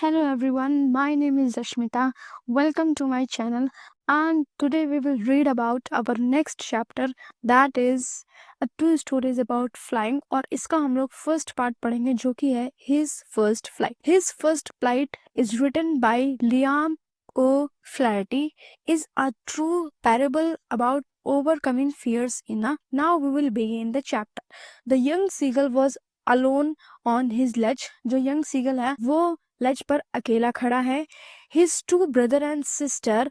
Hello everyone, my name is Ashmita. Welcome to my channel, and today we will read about our next chapter, that is two stories about flying. और इसका हम लोग first part पढ़ेंगे जो कि है His First Flight. His First Flight is written by Liam O'Flaherty, is a true parable about overcoming fears in a. Now we will begin the chapter. The young seagull was alone on his ledge. जो young seagull है वो लज पर अकेला खड़ा है. His two brother and sister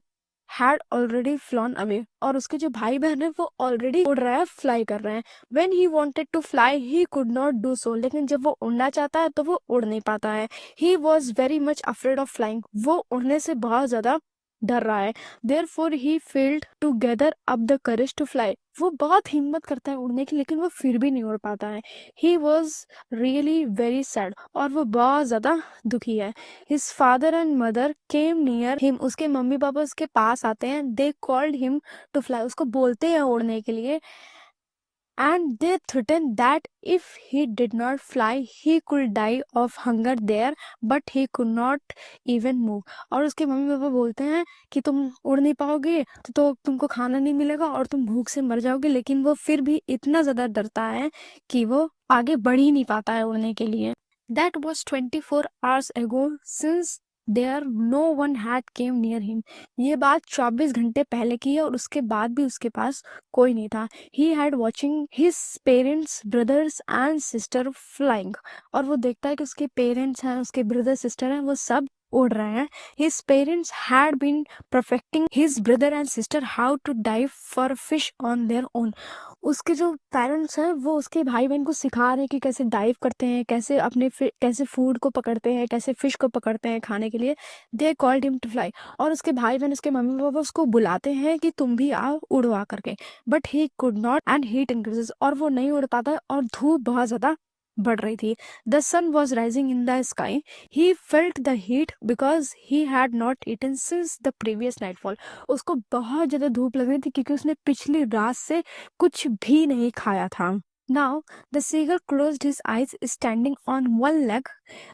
had already flown away. और उसके जो भाई बहन है वो ऑलरेडी उड़ रहा है, फ्लाई कर रहे हैं. When he wanted to fly, he could not do so. लेकिन जब वो उड़ना चाहता है तो वो उड़ नहीं पाता है. He was very much afraid of flying. वो उड़ने से बहुत ज्यादा डर रहा है. Therefore he failed to gather up the courage to fly. वो बहुत हिम्मत करता है उड़ने की, लेकिन वो फिर भी नहीं उड़ पाता है. He was really very sad. और वो बहुत ज्यादा दुखी है. His father and mother came near him. उसके मम्मी पापा उसके पास आते हैं. They called him to fly. उसको बोलते हैं उड़ने के लिए. And they threatened that if he did not fly, he could die of hunger there, but he could not even move. और उसके मम्मी पापा बोलते हैं कि तुम उड़ नहीं पाओगे तो तुमको खाना नहीं मिलेगा और तुम भूख से मर जाओगे. लेकिन वो फिर भी इतना ज़्यादा डरता है कि वो आगे बढ़ ही नहीं पाता है उड़ने के लिए. That was 24 hours ago since there no one had came near him. ये बात 24 घंटे पहले की है और उसके बाद भी उसके पास कोई नहीं था. He had watching his parents, brothers and sister flying. और वो देखता है कि उसके पेरेंट्स हैं, उसके ब्रदर सिस्टर हैं, वो सब उड़ रहे हैं. His parents had been perfecting his brother and sister how to dive for fish on their own. उसके जो पेरेंट्स हैं वो उसके भाई बहन को सिखा रहे हैं कि कैसे डाइव करते हैं, कैसे अपने कैसे फूड को पकड़ते हैं, कैसे फिश को पकड़ते हैं खाने के लिए. They called him to fly. और उसके भाई बहन, उसके मम्मी पापा उसको बुलाते हैं कि तुम भी आओ उड़वा करके. But he could not and heat increases. और वो नहीं उड़ पाता और धूप बहुत ज़्यादा बढ़ रही थी. The sun was rising in the sky. He felt the heat because he had not eaten since the previous nightfall. उसको बहुत ज़्यादा धूप लग रही थी क्योंकि उसने पिछली रात से कुछ भी नहीं खाया था. Now the seagull closed his eyes standing on one leg.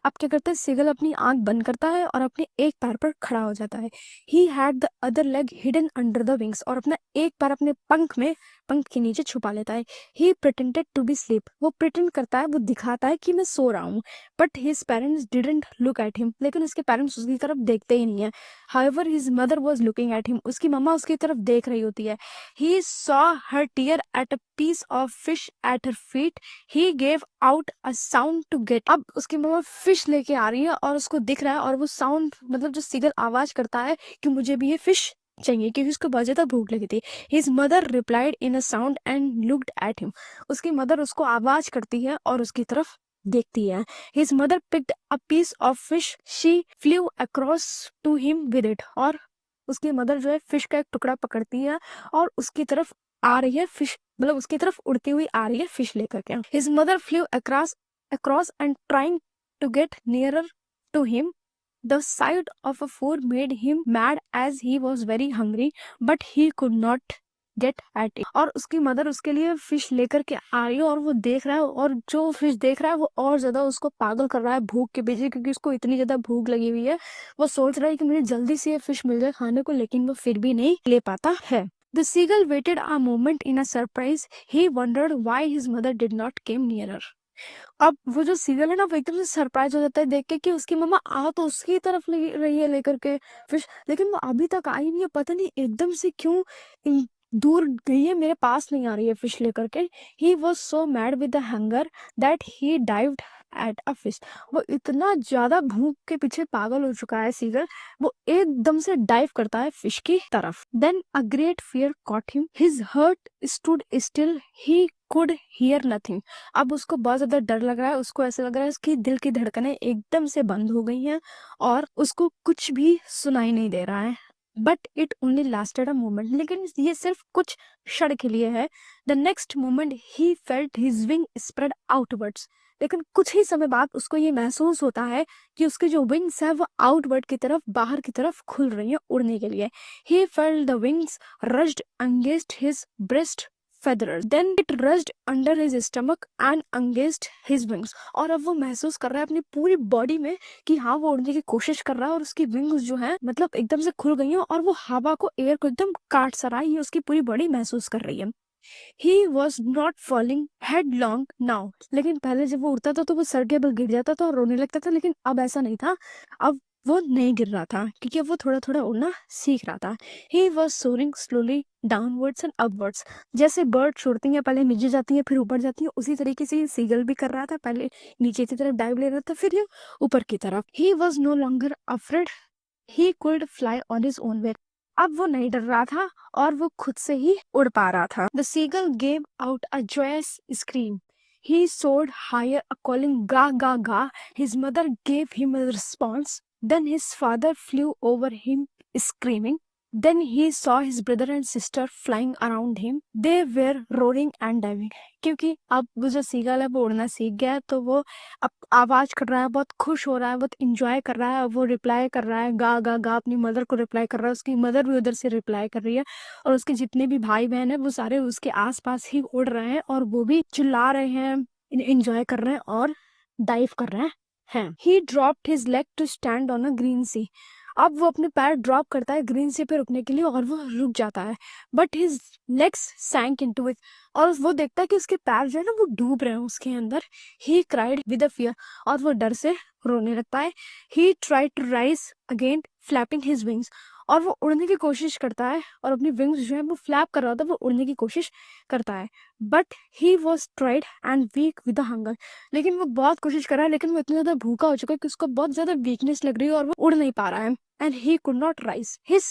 अब क्या करता है सीगल, अपनी आंख बंद करता है और अपने एक पैर पर खड़ा हो जाता है. He had the other leg hidden under the wings. और अपना एक पैर अपने पंख के नीचे छुपा लेता है. He pretended to be asleep. वो pretend करता है, वो दिखाता है कि मैं सो रहा हूँ. But his parents didn't look at him. लेकिन उसके पेरेंट्स उसकी तरफ देखते ही नहीं है. However, his mother was looking at him. उसकी मम्मा उसकी तरफ देख रही होती है. He saw her tear at a piece of fish at her feet. He gave out a sound to get. अब उसकी मम्मा फिश लेके आ रही है और उसको दिख रहा है, और वो साउंड मतलब जो सीगल आवाज करता है कि मुझे भी ये फिश चाहिए क्योंकि उसको बहुत ज्यादा भूख लगी थी. His mother replied in a sound and looked at him. उसकी मदर उसको आवाज करती है और उसकी तरफ देखती है. His mother picked a piece of fish. She flew across to him with it. और उसकी मदर जो है फिश का एक टुकड़ा पकड़ती है और उसकी तरफ आ रही है फिश, मतलब उसकी तरफ उड़ती हुई आ रही है फिश लेकर के. His mother flew across and trying to get nearer to him. The sight of a food made him mad as he was very hungry, but he could not get at it. और उसकी mother उसके लिए fish लेकर के आ रही है और वो देख रहा है, और जो फिश देख रहा है वो और ज्यादा उसको पागल कर रहा है भूख के पीछे, क्योंकि उसको इतनी ज्यादा भूख लगी हुई है. वो सोच रहा है कि मुझे जल्दी से ये फिश मिल जाए खाने को, लेकिन वो फिर भी नहीं ले पाता है. The seagull waited a moment in a surprise. He wondered why his mother did not came nearer. अब वो जो सीगल है ना, वो एकदम से सरप्राइज हो जाता है देख के कि उसकी मम्मा आ तो उसकी तरफ ले रही है लेकर के फिश, लेकिन वो अभी तक आई नहीं है. पता नहीं एकदम से क्यों दूर गई है, मेरे पास नहीं आ रही है फिश लेकर के. He was so mad with the hunger that he dived at a fish. वो इतना ज्यादा भूख के पीछे पागल हो चुका है सीगल, वो एकदम से डाइव करता है फिश की तरफ. Then a great fear caught him. His heart stood still. He could hear nothing. अब उसको बहुत ज्यादा डर लग रहा है. उसको ऐसा लग रहा है उसकी दिल की धड़कनें एकदम से बंद हो गई हैं और उसको कुछ भी सुनाई नहीं दे रहा है. But it only lasted a moment. लेकिन ये सिर्फ कुछ क्षण के लिए है. The next moment he felt his wing spread outwards. लेकिन कुछ ही समय बाद उसको ये महसूस होता है कि उसके जो विंग्स है वो आउटवर्ड की तरफ, बाहर की तरफ खुल रही है उड़ने के लिए. ही felt the wings rushed against his breast feathers. Then it rushed under his stomach and engaged his wings. और अब वो महसूस कर रहा है अपनी पूरी बॉडी में कि हाँ वो उड़ने की कोशिश कर रहा है और उसकी विंग्स जो है मतलब एकदम से खुल गई हैं और वो हवा को एयर को एकदम काट सा रहा है, ये उसकी पूरी बॉडी महसूस कर रही है। He was not falling headlong now. लेकिन पहले जब वो उड़ता था तो वो सर के बल गिर जाता था और रोने लगता था, लेकिन अब ऐसा नहीं था। अब वो नहीं गिर रहा था क्योंकि अब वो थोड़ा थोड़ा उड़ना सीख रहा था। He was soaring slowly downwards and upwards. जैसे बर्ड उड़ती हैं, पहले नीचे जाती हैं फिर ऊपर जाती हैं, उसी तरीके से ये सीगल भी कर रहा था। पहले नीचे की तरफ डाइव ले रहा था, फिर ये ऊपर की तरफ। He was no longer afraid. He could fly on his own way. अब वो नहीं डर रहा था और वो खुद से ही उड़ पा रहा था। The seagull gave out a joyous scream. He soared higher, calling ga ga ga. His mother gave him a response. Then his father flew over him, screaming. Then he saw his brother and sister flying around him. They were roaring and diving. क्योंकि अब वो जो seagull है वो उड़ना सीख गया है, तो वो अब आवाज कर रहा है, बहुत खुश हो रहा है, बहुत इंजॉय कर रहा है। वो रिप्लाई कर रहा है गा गा गा, अपनी मदर को रिप्लाई कर रहा है। उसकी मदर भी उधर से रिप्लाई कर रही है और उसके जितने भी भाई बहन है वो सारे उसके आसपास ही उड़ रहे हैं और वो भी चिल्ला रहे हैं, इंजॉय कर रहे हैं और डाइव कर रहे हैं। He dropped his leg to stand on a green sea. अब वो अपने पैर ड्रॉप करता है ग्रीन सी पे रुकने के लिए और वो रुक जाता है। But his legs sank into it, और वो देखता है कि उसके पैर जो है ना वो डूब रहे हैं उसके अंदर। He cried with a fear, और वो डर से रोने लगता है। He tried to rise again flapping his wings, और वो उड़ने की कोशिश करता है और अपनी विंग्स जो है वो फ्लैप कर रहा होता है, वो उड़ने की कोशिश करता है। But he was tried and weak with hunger, लेकिन वो बहुत कोशिश कर रहा है, लेकिन वो इतना ज्यादा भूखा हो चुका है कि उसको बहुत ज्यादा वीकनेस लग रही है और वो उड़ नहीं पा रहा है। And he could not rise, his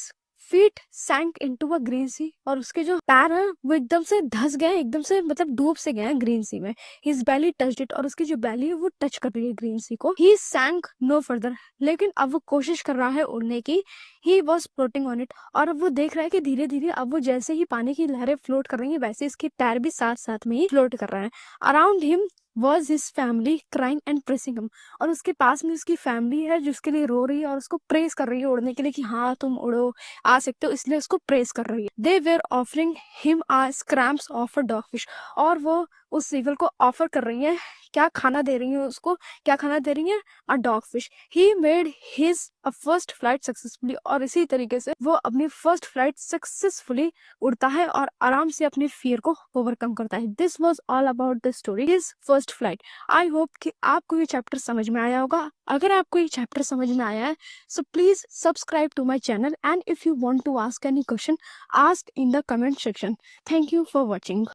feet sank into a green sea, और उसके जो पैर हैं वो एकदम से धंस गए, एकदम से मतलब डूब से गए हैं ग्रीन सी में। हिज बैली टच्ड इट, और उसकी जो बैली है वो टच कर रही है ग्रीन सी को। ही सैंक नो फर्दर, लेकिन अब वो कोशिश कर रहा है उड़ने की। He was floating on it, और अब वो देख रहा है कि धीरे धीरे अब वो जैसे ही पानी की लहरें फ्लोट कर रही है वैसे इसके पैर भी साथ साथ में ही फ्लोट कर रहे हैं। Around him was his family crying and pressing him, और उसके पास में उसकी फैमिली है जो उसके लिए रो रही है और उसको प्रेस कर रही है उड़ने के लिए कि हाँ तुम उड़ो, आ सकते हो, इसलिए उसको प्रेस कर रही है। They were offering him a scraps of a dogfish, और वो उस सीगल को ऑफर कर रही है, क्या खाना दे रही है उसको, क्या खाना दे रही है, a dog fish. He made his a first flight successfully, और इसी तरीके से वो अपनी फर्स्ट फ्लाइट सक्सेसफुली उड़ता है और आराम से अपने फियर को ओवरकम करता है। This was all about the story his first flight. I hope कि आपको ये चैप्टर समझ में आया होगा। अगर आपको ये चैप्टर समझ में आया है so please subscribe to my channel, and if you want to ask any question, ask in the comment section. Thank you for watching.